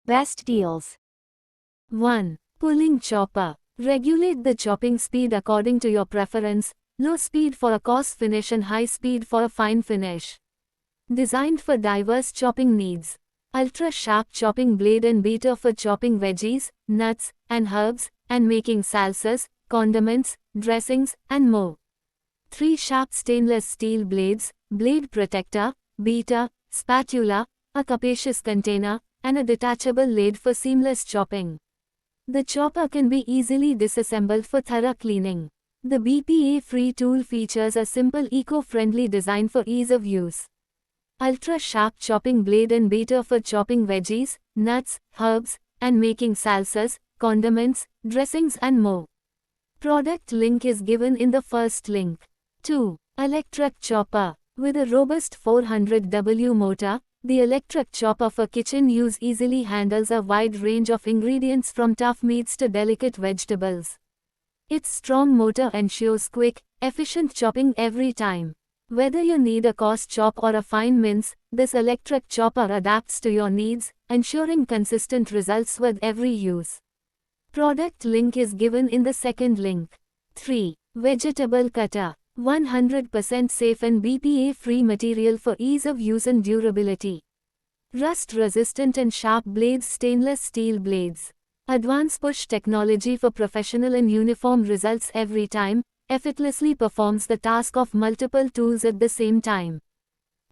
Best deals. 1. Pulling chopper. Regulate the chopping speed according to your preference, low speed for a coarse finish and high speed for a fine finish. Designed for diverse chopping needs. Ultra sharp chopping blade and beater for chopping veggies, nuts, and herbs, and making salsas, condiments, dressings, and more. 3 sharp stainless steel blades, blade protector, beater, spatula, a capacious container, and a detachable lathe for seamless chopping. The chopper can be easily disassembled for thorough cleaning. The BPA-free tool features a simple eco-friendly design for ease of use. Ultra-sharp chopping blade and beater for chopping veggies, nuts, herbs, and making salsas, condiments, dressings and more. Product link is given in the first link. 2. Electric chopper. With a robust 400W motor, the electric chopper for kitchen use easily handles a wide range of ingredients from tough meats to delicate vegetables. Its strong motor ensures quick, efficient chopping every time. Whether you need a coarse chop or a fine mince, this electric chopper adapts to your needs, ensuring consistent results with every use. Product link is given in the second link. 3. Vegetable cutter. 100% safe and BPA-free material for ease of use and durability. Rust-resistant and sharp blades, stainless steel blades. Advanced push technology for professional and uniform results every time, effortlessly performs the task of multiple tools at the same time.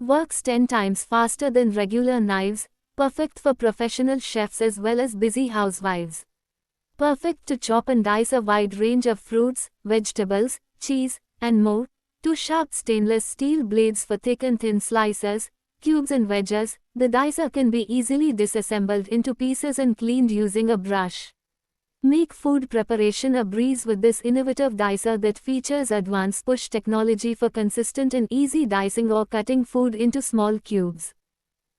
Works 10 times faster than regular knives, perfect for professional chefs as well as busy housewives. Perfect to chop and dice a wide range of fruits, vegetables, cheese, and more. 2 sharp stainless steel blades for thick and thin slices, cubes and wedges. The dicer can be easily disassembled into pieces and cleaned using a brush. Make food preparation a breeze with this innovative dicer that features advanced push technology for consistent and easy dicing or cutting food into small cubes.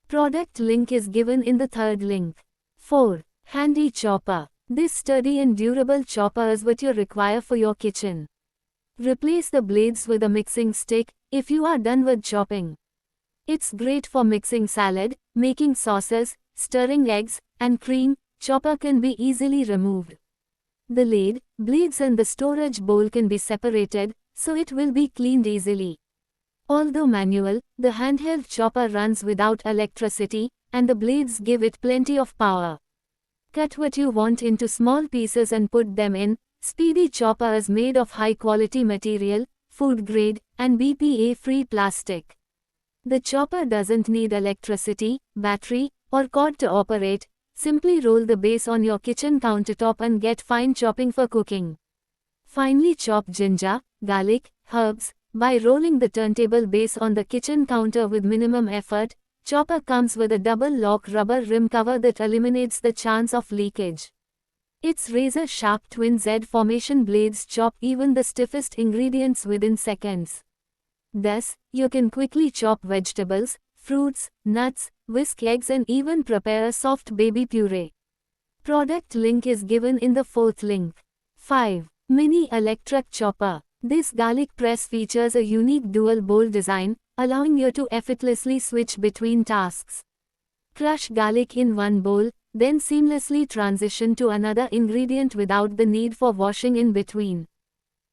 Product link is given in the third link. 4. Handy chopper. This sturdy and durable chopper is what you require for your kitchen. Replace the blades with a mixing stick if you are done with chopping. It's great for mixing salad, making sauces, stirring eggs, and cream. Chopper can be easily removed. The lathe, blades and the storage bowl can be separated, so it will be cleaned easily. Although manual, the handheld chopper runs without electricity, and the blades give it plenty of power. Cut what you want into small pieces and put them in. Speedy chopper is made of high-quality material, food-grade, and BPA-free plastic. The chopper doesn't need electricity, battery, or cord to operate. Simply roll the base on your kitchen countertop and get fine chopping for cooking. Finely chop ginger, garlic, herbs. By rolling the turntable base on the kitchen counter with minimum effort, chopper comes with a double-lock rubber rim cover that eliminates the chance of leakage. Its razor-sharp twin Z-formation blades chop even the stiffest ingredients within seconds. Thus, you can quickly chop vegetables, fruits, nuts, whisk eggs and even prepare a soft baby puree. Product link is given in the fourth link. 5. Mini electric chopper. This garlic press features a unique dual bowl design, allowing you to effortlessly switch between tasks. Crush garlic in one bowl, then seamlessly transition to another ingredient without the need for washing in between.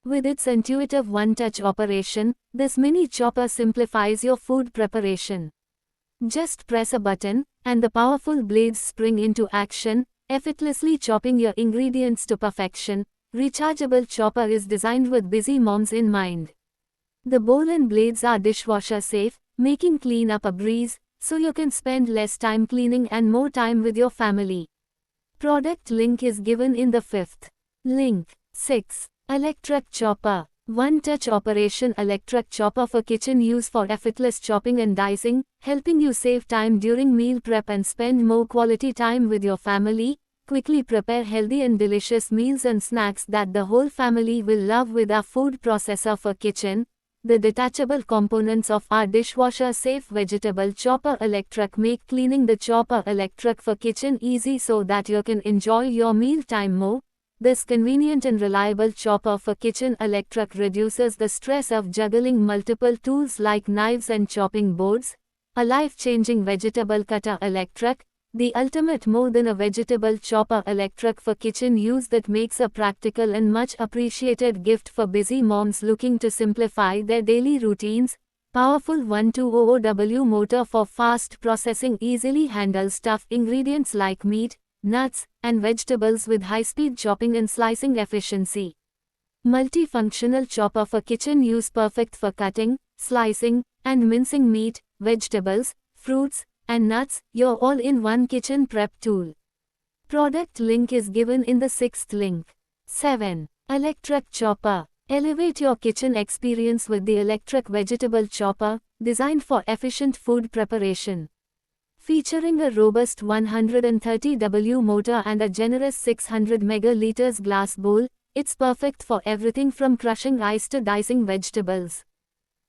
With its intuitive one-touch operation, this mini chopper simplifies your food preparation. Just press a button, and the powerful blades spring into action, effortlessly chopping your ingredients to perfection. Rechargeable chopper is designed with busy moms in mind. The bowl and blades are dishwasher safe, making cleanup a breeze, so you can spend less time cleaning and more time with your family. Product link is given in the fifth link. 6. Electric chopper. One-touch operation electric chopper for kitchen use for effortless chopping and dicing, helping you save time during meal prep and spend more quality time with your family. Quickly prepare healthy and delicious meals and snacks that the whole family will love with our food processor for kitchen. The detachable components of our dishwasher-safe vegetable chopper electric make cleaning the chopper electric for kitchen easy so that you can enjoy your meal time more. This convenient and reliable chopper for kitchen electric reduces the stress of juggling multiple tools like knives and chopping boards. A life-changing vegetable cutter electric. the ultimate more than a vegetable chopper, electric for kitchen use that makes a practical and much appreciated gift for busy moms looking to simplify their daily routines. Powerful 1200W motor for fast processing easily handles tough ingredients like meat, nuts, and vegetables with high-speed chopping and slicing efficiency. Multifunctional chopper for kitchen use, perfect for cutting, slicing, and mincing meat, vegetables, fruits, and nuts, your all-in-one kitchen prep tool. Product link is given in the 6th link. 7. Electric chopper. Elevate your kitchen experience with the electric vegetable chopper, designed for efficient food preparation. Featuring a robust 130W motor and a generous 600 megaliters glass bowl, it's perfect for everything from crushing ice to dicing vegetables.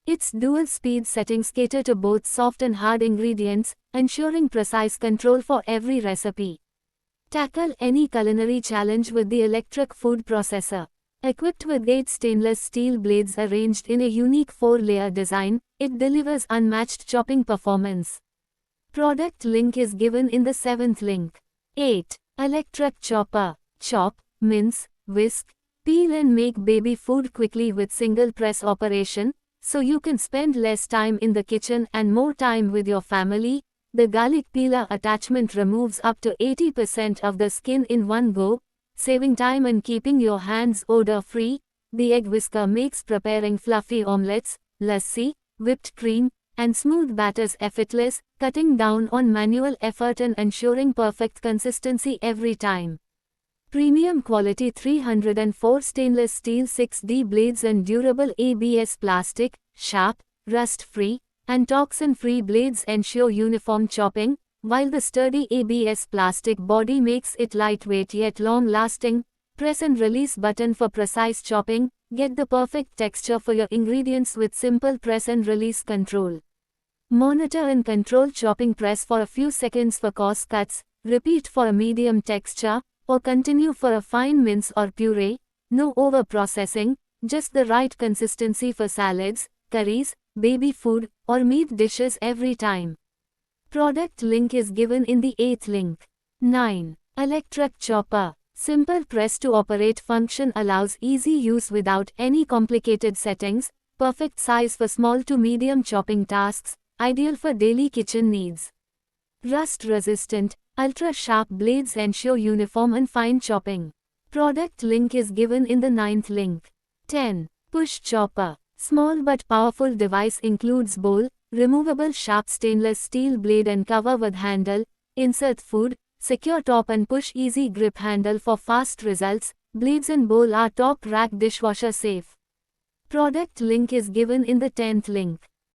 Its dual-speed settings cater to both soft and hard ingredients, ensuring precise control for every recipe. Tackle any culinary challenge with the electric food processor. Equipped with 8 stainless steel blades arranged in a unique 4-layer design, it delivers unmatched chopping performance. Product link is given in the 7th link. 8. Electric chopper. Chop, mince, whisk, peel and make baby food quickly with single press operation, so you can spend less time in the kitchen and more time with your family. The garlic peeler attachment removes up to 80% of the skin in one go, saving time and keeping your hands odor-free. The egg whisker makes preparing fluffy omelets, lassi, whipped cream, and smooth batters effortless, cutting down on manual effort and ensuring perfect consistency every time. Premium quality 304 stainless steel 6D blades and durable ABS plastic, sharp, rust-free, and toxin-free blades ensure uniform chopping, while the sturdy ABS plastic body makes it lightweight yet long-lasting. Press and release button for precise chopping. Get the perfect texture for your ingredients with simple press and release control. Monitor and control chopping. Press for a few seconds for coarse cuts, repeat for a medium texture, or continue for a fine mince or puree. No over-processing, just the right consistency for salads, curries, baby food, or meat dishes every time. Product link is given in the 8th link. 9. Electric chopper. Simple press to operate function allows easy use without any complicated settings, perfect size for small to medium chopping tasks, ideal for daily kitchen needs. Rust-resistant, ultra-sharp blades ensure uniform and fine chopping. Product link is given in the 9th link. 10. Push chopper. Small but powerful device includes bowl, removable sharp stainless steel blade and cover with handle, insert food, secure top and push easy grip handle for fast results. Blades and bowl are top rack dishwasher safe. Product link is given in the 10th link.